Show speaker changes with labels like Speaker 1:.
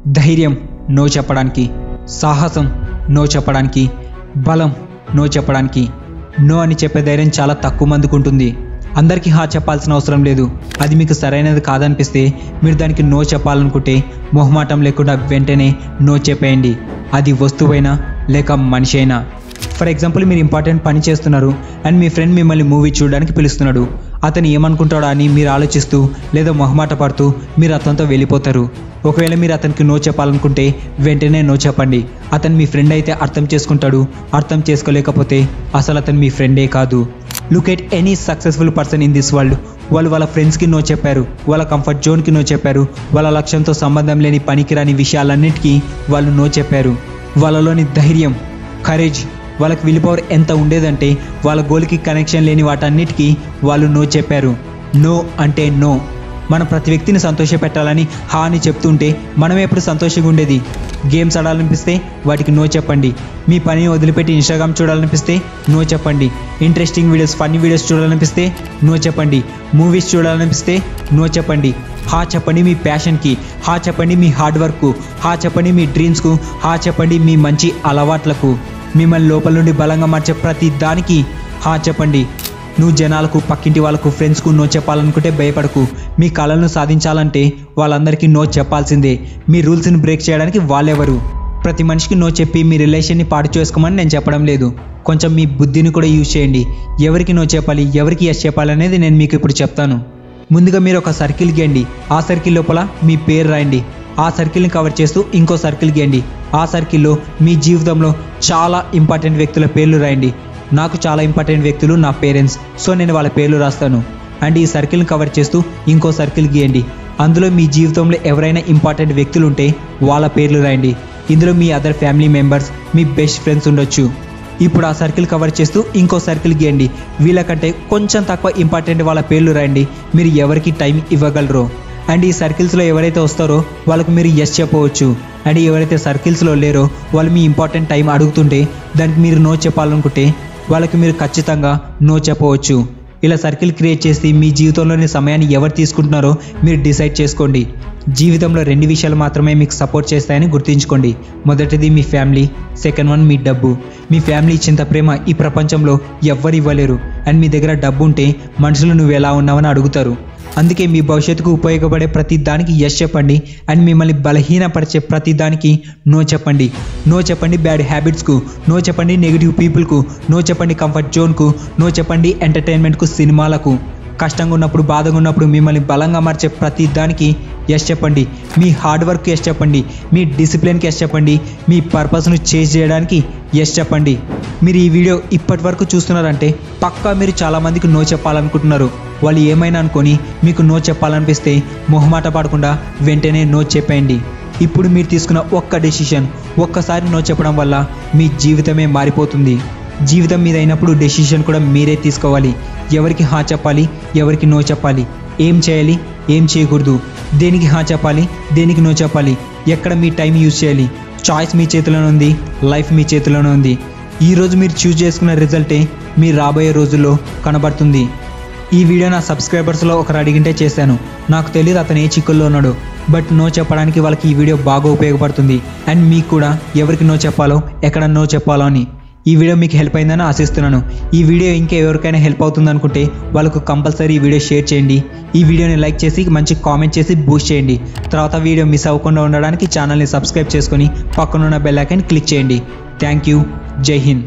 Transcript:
Speaker 1: ధైర్యం నో చెప్పడానికి, సాహసం నో చెప్పడానికి, బలం నో చెప్పడానికి. నో అని చెప్పే ధైర్యం చాలా తక్కువ మందికి ఉంటుంది. అందరికీ హా చెప్పాల్సిన అవసరం లేదు. అది మీకు సరైనది కాదనిపిస్తే మీరు దానికి నో చెప్పాలనుకుంటే మొహమాటం లేకుండా వెంటనే నో చెప్పేయండి. అది వస్తువైనా లేక మనిషి అయినా. ఫర్ ఎగ్జాంపుల్, మీరు ఇంపార్టెంట్ పని చేస్తున్నారు అండ్ మీ ఫ్రెండ్ మిమ్మల్ని మూవీ చూడడానికి పిలుస్తున్నాడు. అతను ఏమనుకుంటాడో అని మీరు ఆలోచిస్తూ లేదా మొహమాట పడుతూ మీరు అతనితో వెళ్ళిపోతారు. ఒకవేళ మీరు అతనికి నో చెప్పాలనుకుంటే వెంటనే నో చెప్పండి. అతను మీ ఫ్రెండ్ అయితే అర్థం చేసుకుంటాడు, అర్థం చేసుకోలేకపోతే అసలు అతను మీ ఫ్రెండే కాదు. Look at any successful person in this world. వాళ్ళు వాళ్ళ ఫ్రెండ్స్కి నో చెప్పారు, వాళ్ళ కంఫర్ట్ జోన్కి నో చెప్పారు, వాళ్ళ లక్ష్యంతో సంబంధం లేని పనికిరాని విషయాలన్నిటికీ వాళ్ళు నో చెప్పారు. వాళ్ళలోని ధైర్యం, కరేజ్, వాళ్ళకి విల్ పవర్ ఎంత ఉండేదంటే వాళ్ళ గోల్కి కనెక్షన్ లేని వాటన్నిటికీ వాళ్ళు నో చెప్పారు. నో అంటే నో. మనం ప్రతి వ్యక్తిని సంతోషపెట్టాలని హా అని చెప్తుంటే మనం ఎప్పుడు సంతోషంగా ఉండేది. గేమ్స్ ఆడాలనిపిస్తే వాటికి నో చెప్పండి. మీ పనిని వదిలిపెట్టి ఇన్స్టాగ్రామ్ చూడాలనిపిస్తే నో చెప్పండి. ఇంట్రెస్టింగ్ వీడియోస్, ఫన్నీ వీడియోస్ చూడాలనిపిస్తే నో చెప్పండి. మూవీస్ చూడాలనిపిస్తే నో చెప్పండి. హా చెప్పండి మీ ప్యాషన్కి, హా చెప్పండి మీ హార్డ్ వర్క్కు, హా చెప్పండి మీ డ్రీమ్స్కు, హా చెప్పండి మీ మంచి అలవాట్లకు. మిమ్మల్ని లోపల నుండి బలంగా మార్చే ప్రతి దానికి హా చెప్పండి. నువ్వు జనాలకు, పక్కింటి వాళ్ళకు, ఫ్రెండ్స్కు నో చెప్పాలనుకుంటే భయపడకు. మీ కళలను సాధించాలంటే వాళ్ళందరికీ నో చెప్పాల్సిందే. మీ రూల్స్ని బ్రేక్ చేయడానికి వాళ్ళెవరు? ప్రతి మనిషికి నో చెప్పి మీ రిలేషన్ని పాడు చేసుకోమని నేను చెప్పడం లేదు. కొంచెం మీ బుద్ధిని కూడా యూజ్ చేయండి. ఎవరికి నో చెప్పాలి, ఎవరికి ఎస్ చెప్పాలి అనేది నేను మీకు ఇప్పుడు చెప్తాను. ముందుగా మీరు ఒక సర్కిల్ గీయండి. ఆ సర్కిల్ లోపల మీ పేరు రాయండి. ఆ సర్కిల్ని కవర్ చేస్తూ ఇంకో సర్కిల్ గీయండి. ఆ సర్కిల్లో మీ జీవితంలో చాలా ఇంపార్టెంట్ వ్యక్తుల పేర్లు రాయండి. నాకు చాలా ఇంపార్టెంట్ వ్యక్తులు నా పేరెంట్స్, సో నేను వాళ్ళ పేర్లు రాస్తాను. అండ్ ఈ సర్కిల్ని కవర్ చేస్తూ ఇంకో సర్కిల్ గీయండి. అందులో మీ జీవితంలో ఎవరైనా ఇంపార్టెంట్ వ్యక్తులు ఉంటే వాళ్ళ పేర్లు రాయండి. ఇందులో మీ అదర్ ఫ్యామిలీ మెంబర్స్, మీ బెస్ట్ ఫ్రెండ్స్ ఉండొచ్చు. ఇప్పుడు ఆ సర్కిల్ కవర్ చేస్తూ ఇంకో సర్కిల్ గీయండి. వీళ్ళకంటే కొంచెం తక్కువ ఇంపార్టెంట్ వాళ్ళ పేర్లు రాయండి. మీరు ఎవరికి టైం ఇవ్వగలరో. అండ్ ఈ సర్కిల్స్లో ఎవరైతే వస్తారో వాళ్ళకు మీరు ఎస్ చెప్పవచ్చు. అండ్ ఎవరైతే సర్కిల్స్లో లేరో వాళ్ళు మీ ఇంపార్టెంట్ టైం అడుగుతుంటే దానికి మీరు నో చెప్పాలనుకుంటే వాళ్ళకి మీరు ఖచ్చితంగా నో చెప్పవచ్చు. ఇలా సర్కిల్ క్రియేట్ చేసి మీ జీవితంలోని సమయాన్ని ఎవరు తీసుకుంటున్నారో మీరు డిసైడ్ చేసుకోండి. జీవితంలో 2 విషయాలు మాత్రమే మీకు సపోర్ట్ చేస్తాయని గుర్తుంచుకోండి. మొదటిది మీ ఫ్యామిలీ, సెకండ్ వన్ మీ డబ్బు. మీ ఫ్యామిలీ ఇచ్చేంత ప్రేమ ఈ ప్రపంచంలో ఎవ్వరు ఇవ్వలేరు. అండ్ మీ దగ్గర డబ్బు ఉంటే మనుషులు నువ్వు ఎలా ఉన్నావని అడుగుతారు. అందుకే మీ భవిష్యత్తుకు ఉపయోగపడే ప్రతి దానికి ఎస్ చెప్పండి. అండ్ మిమ్మల్ని బలహీనపరిచే ప్రతి దానికి నో చెప్పండి. నో చెప్పండి బ్యాడ్ హ్యాబిట్స్కు, నో చెప్పండి నెగిటివ్ పీపుల్కు, నో చెప్పండి కంఫర్ట్ జోన్కు, నో చెప్పండి ఎంటర్టైన్మెంట్కు, సినిమాలకు. కష్టంగా ఉన్నప్పుడు, బాధగా ఉన్నప్పుడు మిమ్మల్ని బలంగా మార్చే ప్రతి దానికి ఎస్ చెప్పండి. మీ హార్డ్ వర్క్ ఎస్ చెప్పండి. మీ డిసిప్లిన్కి ఎస్ చెప్పండి. మీ పర్పస్ను చేంజ్ చేయడానికి ఎస్ చెప్పండి. మీరు ఈ వీడియో ఇప్పటి వరకు చూస్తున్నారంటే పక్కా మీరు చాలామందికి నో చెప్పాలనుకుంటున్నారు. వాళ్ళు ఏమైనా అనుకొని మీకు నో చెప్పాలనిపిస్తే మొహమాట పడకుండా వెంటనే నో చెప్పేయండి. ఇప్పుడు మీరు తీసుకున్న ఒక్క డెసిషన్, ఒక్కసారి నో చెప్పడం వల్ల మీ జీవితమే మారిపోతుంది. జీవితం మీద అయినప్పుడు డెసిషన్ కూడా మీరే తీసుకోవాలి. ఎవరికి హా చెప్పాలి, ఎవరికి నో చెప్పాలి, ఏం చేయాలి, ఏం చేయకూడదు, దేనికి హా చెప్పాలి, దేనికి నో చెప్పాలి, ఎక్కడ మీ టైం యూజ్ చేయాలి. చాయిస్ మీ చేతిలోనే ఉంది, లైఫ్ మీ చేతిలోనే ఉంది. ఈరోజు మీరు చూస్ చేసుకున్న రిజల్టే మీ రాబోయే రోజుల్లో కనబడుతుంది. ఈ వీడియో నా సబ్స్క్రైబర్స్లో ఒకరు అడిగింటే చేశాను. నాకు తెలియదు అతను ఏ చిక్కుల్లో ఉన్నాడు, బట్ నో చెప్పడానికి వాళ్ళకి ఈ వీడియో బాగా ఉపయోగపడుతుంది. అండ్ మీకు కూడా ఎవరికి నో చెప్పాలో, ఎక్కడ నో చెప్పాలో అని. ఈ వీడియో మీకు హెల్ప్ అయిందని ఆశిస్తున్నాను. ఈ వీడియో ఇంకా ఎవరికైనా హెల్ప్ అవుతుంది అనుకుంటే వాళ్ళకు కంపల్సరీ ఈ వీడియో షేర్ చేయండి. ఈ వీడియోని లైక్ చేసి మంచి కామెంట్ చేసి బూస్ట్ చేయండి. తర్వాత వీడియో మిస్ అవ్వకుండా ఉండడానికి ఛానల్ని సబ్స్క్రైబ్ చేసుకొని పక్కనున్న బెల్ ఐకాన్ క్లిక్ చేయండి. Thank you. జై హింద్.